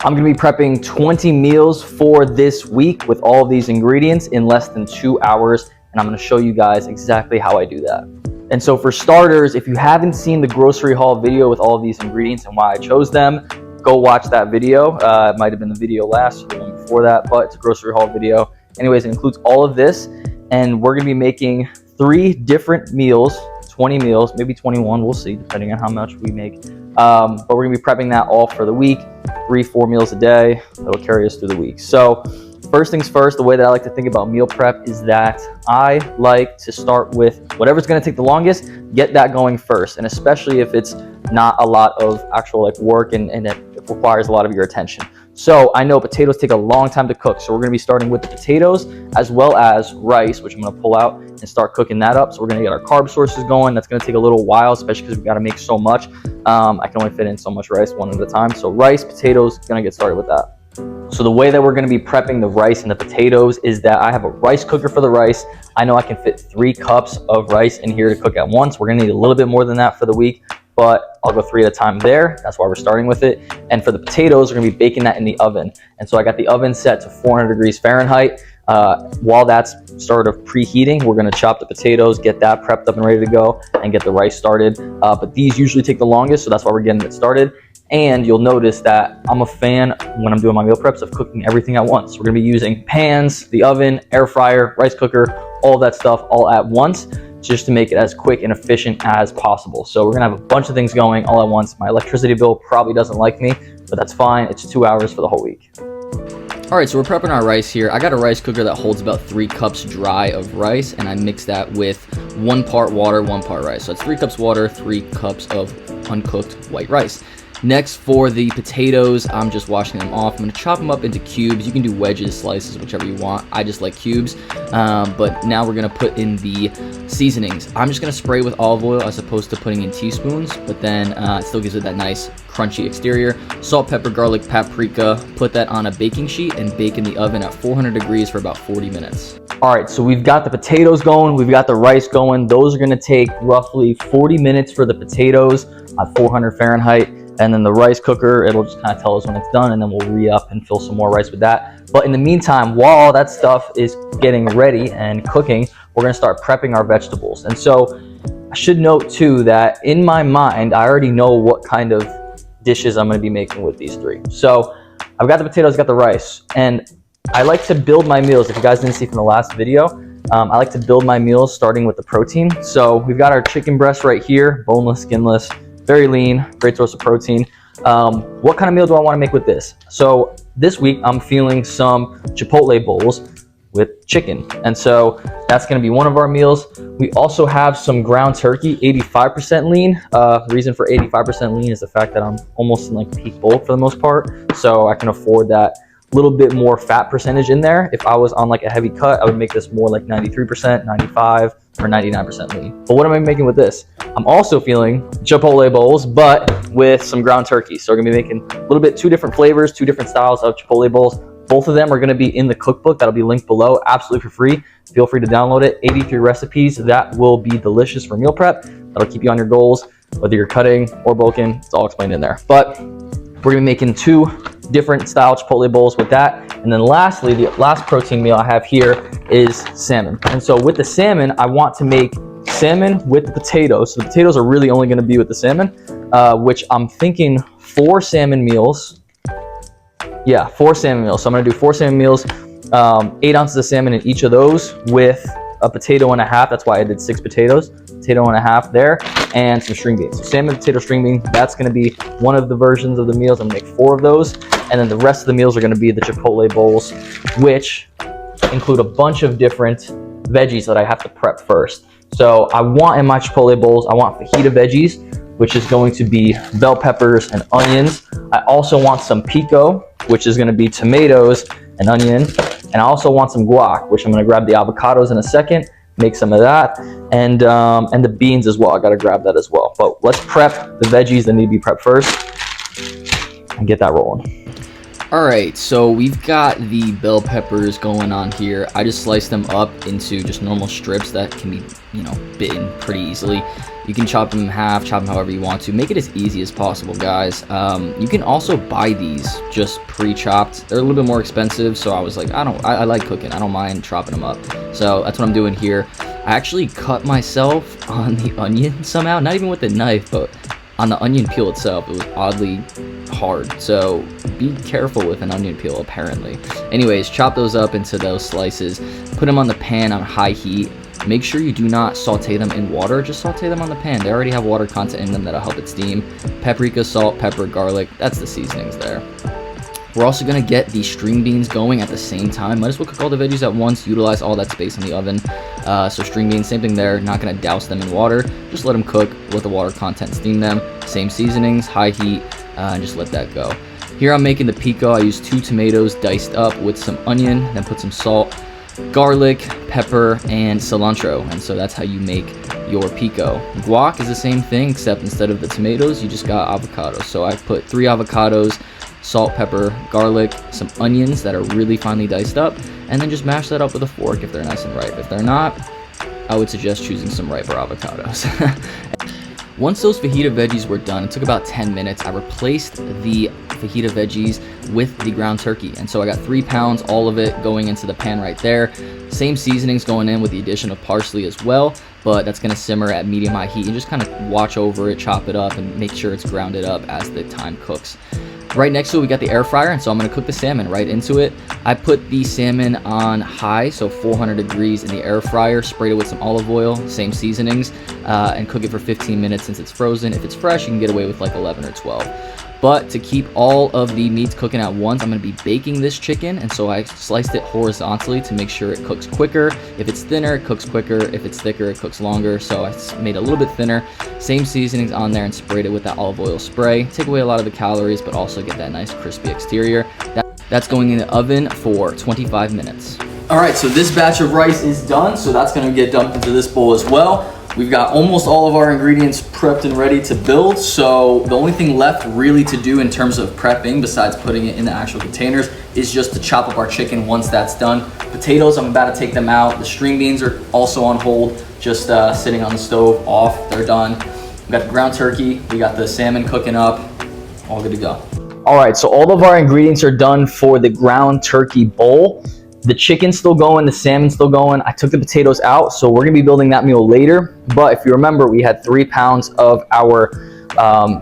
I'm gonna be prepping 20 meals for this week with all of these ingredients in less than 2 hours, and I'm gonna show you guys exactly how I do that. And so for starters, if you haven't seen the grocery haul video with all of these ingredients and why I chose them, go watch that video. It might have been the video last or the one before that, but it's a grocery haul video. Anyways, it includes all of this, and we're gonna be making 3 different meals, 20 meals, maybe 21, we'll see, depending on how much we make. But we're gonna be prepping that all for the week, 3-4 meals a day. That'll carry us through the week. So first things first, the way that I like to think about meal prep is that I like to start with whatever's gonna take the longest, get that going first. And especially if it's not a lot of actual like work and it requires a lot of your attention. So I know potatoes take a long time to cook. So we're gonna be starting with the potatoes as well as rice, which I'm gonna pull out and start cooking that up. So we're gonna get our carb sources going. That's gonna take a little while, especially because we gotta make so much. I can only fit in so much rice one at a time. So rice, potatoes, gonna get started with that. So the way that we're gonna be prepping the rice and the potatoes is that I have a rice cooker for the rice. I know I can fit 3 cups of rice in here to cook at once. We're gonna need a little bit more than that for the week, but I'll go 3 at a time there. That's why we're starting with it. And for the potatoes, we're gonna be baking that in the oven. And so I got the oven set to 400 degrees Fahrenheit. While that's sort of preheating, we're gonna chop the potatoes, get that prepped up and ready to go, and get the rice started. But these usually take the longest, so that's why we're getting it started. And you'll notice that I'm a fan, when I'm doing my meal preps, of cooking everything at once. We're gonna be using pans, the oven, air fryer, rice cooker, all that stuff all at once, just to make it as quick and efficient as possible. So we're gonna have a bunch of things going all at once. My electricity bill probably doesn't like me, but that's fine. It's 2 hours for the whole week. All right, so we're prepping our rice here. I got a rice cooker that holds about 3 cups dry of rice, and I mix that with 1 part water, 1 part rice. So it's 3 cups water, 3 cups of uncooked white rice. Next, for the potatoes, I'm just washing them off. I'm gonna chop them up into cubes. You can do wedges, slices, whichever you want. I just like cubes. But now we're gonna put in the seasonings. I'm just gonna spray with olive oil as opposed to putting in teaspoons, but then it still gives it that nice crunchy exterior. Salt, pepper, garlic, paprika. Put that on a baking sheet and bake in the oven at 400 degrees for about 40 minutes. All right, so we've got the potatoes going, we've got the rice going. Those are gonna take roughly 40 minutes for the potatoes at 400 Fahrenheit. And then the rice cooker, it'll just kind of tell us when it's done, and then we'll re-up and fill some more rice with that. But in the meantime, while all that stuff is getting ready and cooking, we're gonna start prepping our vegetables. And so I should note too that in my mind, I already know what kind of dishes I'm gonna be making with these 3. So I've got the potatoes, got the rice, and I like to build my meals. If you guys didn't see from the last video, I like to build my meals starting with the protein. So we've got our chicken breast right here, boneless, skinless, very lean, great source of protein. What kind of meal do I want to make with this? So this week I'm feeling some Chipotle bowls with chicken. And so that's going to be one of our meals. We also have some ground turkey, 85% lean. The reason for 85% lean is the fact that I'm almost in like peak bulk for the most part. So I can afford that little bit more fat percentage in there. If I was on like a heavy cut, I would make this more like 93%, 95, or 99% lean. But what am I making with this? I'm also feeling Chipotle bowls, but with some ground turkey. So we're gonna be making a little bit 2 different flavors, 2 different styles of Chipotle bowls. Both of them are gonna be in the cookbook that'll be linked below, absolutely for free. Feel free to download it. 83 recipes that will be delicious for meal prep. That'll keep you on your goals, whether you're cutting or bulking, it's all explained in there. But we're gonna be making 2 different style Chipotle bowls with that. And then lastly, the last protein meal I have here is salmon. And so with the salmon, I want to make salmon with the potatoes. So the potatoes are really only gonna be with the salmon, which I'm thinking 4 salmon meals. Yeah, 4 salmon meals. So I'm gonna do 4 salmon meals, 8 ounces of salmon in each of those with a potato and a half. That's why I did 6 potatoes, potato and a half there, and some string beans. So salmon, potato, string bean, that's gonna be one of the versions of the meals. I'm gonna make 4 of those. And then the rest of the meals are gonna be the Chipotle bowls, which include a bunch of different veggies that I have to prep first. So I want in my Chipotle bowls, I want fajita veggies, which is going to be bell peppers and onions. I also want some pico, which is gonna be tomatoes and onion. And I also want some guac, which I'm gonna grab the avocados in a second, make some of that, and the beans as well. I gotta grab that as well. But let's prep the veggies that need to be prepped first and get that rolling. All right, so we've got the bell peppers going on here. I just sliced them up into just normal strips that can be, bitten pretty easily. You can chop them in half, chop them however you want to. Make it as easy as possible, guys. You can also buy these just pre-chopped. They're a little bit more expensive, so I was like, I like cooking. I don't mind chopping them up. So that's what I'm doing here. I actually cut myself on the onion somehow, not even with the knife, but on the onion peel itself. It was oddly hard, so be careful with an onion peel apparently. Anyways, chop those up into those slices, put them on the pan on high heat. Make sure you do not saute them in water, just saute them on the pan. They already have water content in them that'll help it steam. Paprika, salt, pepper, garlic, that's the seasonings there. We're also going to get the string beans going at the same time. Might as well cook all the veggies at once, utilize all that space in the oven. So string beans, same thing there, not going to douse them in water. Just let them cook, let the water content steam them. Same seasonings, high heat, and just let that go. Here I'm making the pico. I use 2 tomatoes diced up with some onion, then put some salt, garlic, pepper, and cilantro. And so that's how you make your pico. Guac is the same thing, except instead of the tomatoes, you just got avocados. So I put 3 avocados, salt, pepper, garlic, some onions that are really finely diced up, and then just mash that up with a fork if they're nice and ripe. If they're not, I would suggest choosing some riper avocados. Once those fajita veggies were done, it took about 10 minutes. I replaced the fajita veggies with the ground turkey. And so I got 3 pounds, all of it going into the pan right there. Same seasonings going in with the addition of parsley as well, but that's gonna simmer at medium-high heat. You just kind of watch over it, chop it up, and make sure it's grounded up as the time cooks. Right next to it, we got the air fryer, and so I'm gonna cook the salmon right into it. I put the salmon on high, so 400 degrees in the air fryer, sprayed it with some olive oil, same seasonings, and cook it for 15 minutes since it's frozen. If it's fresh, you can get away with like 11 or 12. But to keep all of the meats cooking at once, I'm going to be baking this chicken, and so I sliced it horizontally to make sure it cooks quicker. If it's thinner, it cooks quicker. If it's thicker, it cooks longer. So I made it a little bit thinner. Same seasonings on there and sprayed it with that olive oil spray. Take away a lot of the calories, but also get that nice crispy exterior. That's going in the oven for 25 minutes. All right, so this batch of rice is done, so that's going to get dumped into this bowl as well. We've got almost all of our ingredients prepped and ready to build, so the only thing left really to do in terms of prepping, besides putting it in the actual containers, is just to chop up our chicken once that's done. Potatoes, I'm about to take them out. The string beans are also on hold, just sitting on the stove off. They're done. We got the ground turkey, we got the salmon cooking up, all good to go. All right, so all of our ingredients are done for the ground turkey bowl. The chicken's still going, the salmon's still going. I took the potatoes out, so we're gonna be building that meal later. But if you remember, we had 3 pounds of our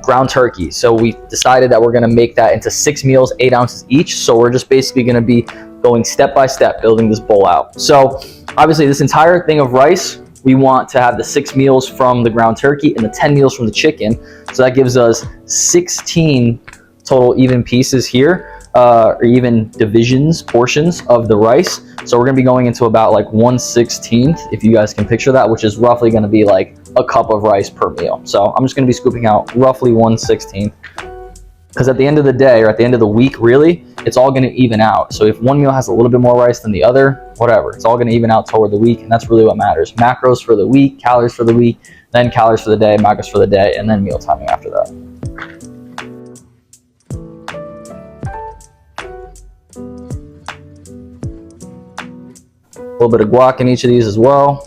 ground turkey. So we decided that we're gonna make that into 6 meals, 8 ounces each. So we're just basically gonna be going step by step, building this bowl out. So obviously this entire thing of rice, we want to have the 6 meals from the ground turkey and the 10 meals from the chicken. So that gives us 16 total even pieces here. Or even portions of the rice. So we're gonna be going into about like 1/16, if you guys can picture that, which is roughly gonna be like a cup of rice per meal. So I'm just gonna be scooping out roughly 1/16, because at the end of the day, or at the end of the week, really, it's all gonna even out. So if one meal has a little bit more rice than the other, whatever, it's all gonna even out toward the week, and that's really what matters. Macros for the week, calories for the week, then calories for the day, macros for the day, and then meal timing after that. A little bit of guac in each of these as well.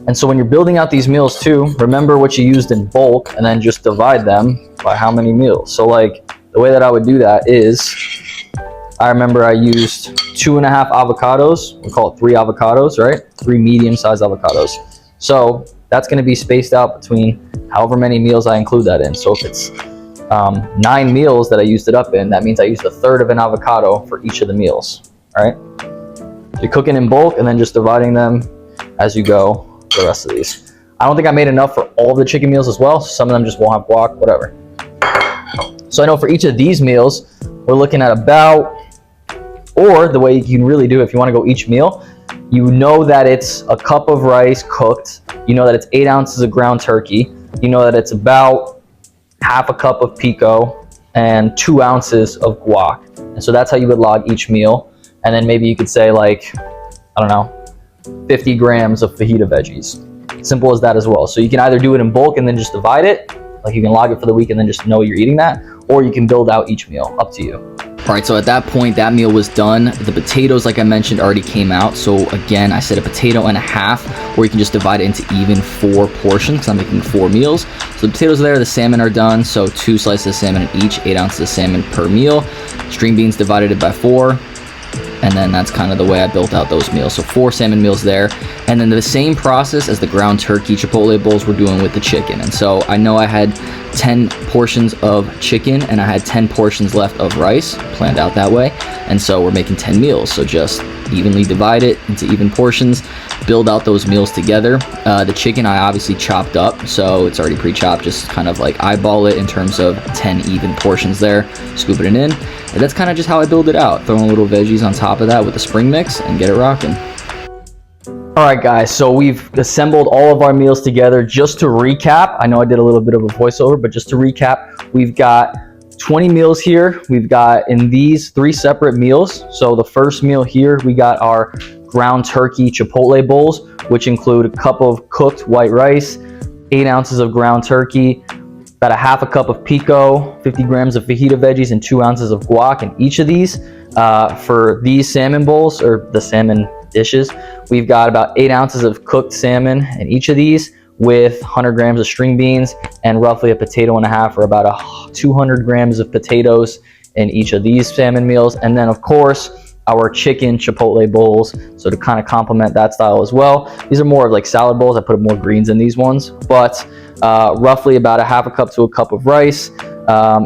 And so when you're building out these meals too, remember what you used in bulk and then just divide them by how many meals. So like the way that I would do that is, I remember I used 2.5 avocados. We call it 3 avocados, right? 3 medium-sized avocados. So that's going to be spaced out between however many meals I include that in. So if it's 9 meals that I used it up in, that means I used 1/3 of an avocado for each of the meals. All right, you're cooking in bulk and then just dividing them as you go for the rest of these. I don't think I made enough for all the chicken meals as well. So some of them just won't have guac, whatever. So I know for each of these meals, we're looking at about, or the way you can really do it if you want to go each meal, you know that it's a cup of rice cooked, you know that it's 8 ounces of ground turkey, you know that it's about half a cup of pico and 2 ounces of guac. And so that's how you would log each meal. And then maybe you could say like, I don't know, 50 grams of fajita veggies. Simple as that as well. So you can either do it in bulk and then just divide it, like you can log it for the week and then just know you're eating that, or you can build out each meal, up to you. All right, so at that point, that meal was done. The potatoes, like I mentioned, already came out. So again, I said a potato and a half, or you can just divide it into even 4 portions because I'm making 4 meals. So the potatoes are there, the salmon are done. So 2 slices of salmon in each, 8 ounces of salmon per meal. String beans divided it by 4. And then that's kind of the way I built out those meals. So 4 salmon meals there. And then the same process as the ground turkey chipotle bowls we're doing with the chicken. And so I know I had 10 portions of chicken and I had 10 portions left of rice, planned out that way. And so we're making 10 meals. So just evenly divide it into even portions, build out those meals together. The chicken I obviously chopped up, so it's already pre-chopped, just kind of like eyeball it in terms of 10 even portions there, scooping it in. And that's kind of just how I build it out, throwing little veggies on top of that with the spring mix and get it rocking. All right, guys, so we've assembled all of our meals together. Just to recap, I know I did a little bit of a voiceover, but just to recap, we've got 20 meals here. We've got in these 3 separate meals. So the first meal here, we got our ground turkey chipotle bowls, which include a cup of cooked white rice, 8 ounces of ground turkey, about a half a cup of pico, 50 grams of fajita veggies, and 2 ounces of guac in each of these. For these salmon bowls, or the salmon dishes, we've got about 8 ounces of cooked salmon in each of these, with 100 grams of string beans and roughly a potato and a half, or about 200 grams of potatoes in each of these salmon meals. And then of course our chicken chipotle bowls, so to kind of complement that style as well. These are more of like salad bowls. I put more greens in these ones, but roughly about a half a cup to a cup of rice,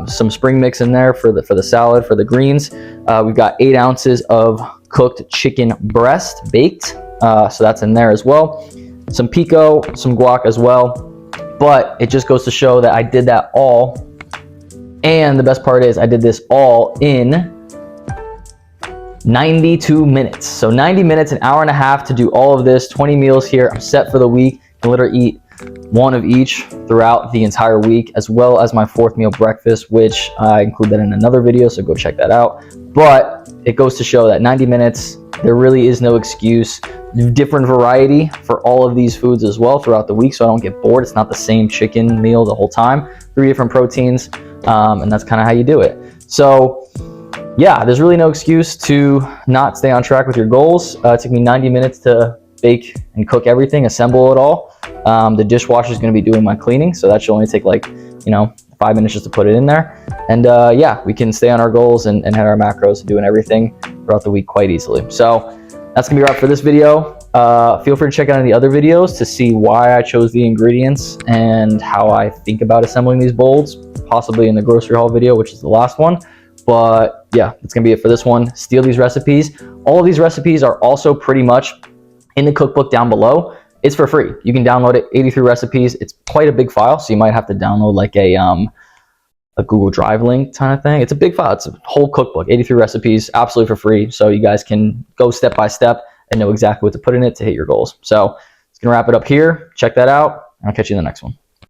some spring mix in there for the salad, for the greens. We've got 8 ounces of cooked chicken breast baked, so that's in there as well. Some pico, some guac as well. But it just goes to show that I did that all, and the best part is I did this all in 92 minutes. So 90 minutes, an hour and a half to do all of this, 20 meals here. I'm set for the week. I can literally eat 1 of each throughout the entire week, as well as my 4th meal breakfast, which I include that in another video, so go check that out. But it goes to show that 90 minutes, there really is no excuse. Different variety for all of these foods as well throughout the week, so I don't get bored. It's not the same chicken meal the whole time. 3 different proteins, and that's kind of how you do it. So yeah, there's really no excuse to not stay on track with your goals. It took me 90 minutes to bake and cook everything, assemble it all. The dishwasher is going to be doing my cleaning, so that should only take like, 5 minutes just to put it in there. And yeah, we can stay on our goals and hit our macros and doing everything throughout the week quite easily. So that's gonna be a wrap for this video. Feel free to check out the other videos to see why I chose the ingredients and how I think about assembling these bowls, possibly in the grocery haul video, which is the last one. But yeah, that's gonna be it for this one. Steal these recipes. All of these recipes are also pretty much in the cookbook down below. It's for free. You can download it, 83 recipes. It's quite a big file, so you might have to download like a Google Drive link kind of thing. It's a big file. It's a whole cookbook, 83 recipes, absolutely for free. So you guys can go step by step and know exactly what to put in it to hit your goals. So it's gonna wrap it up here. Check that out. I'll catch you in the next one.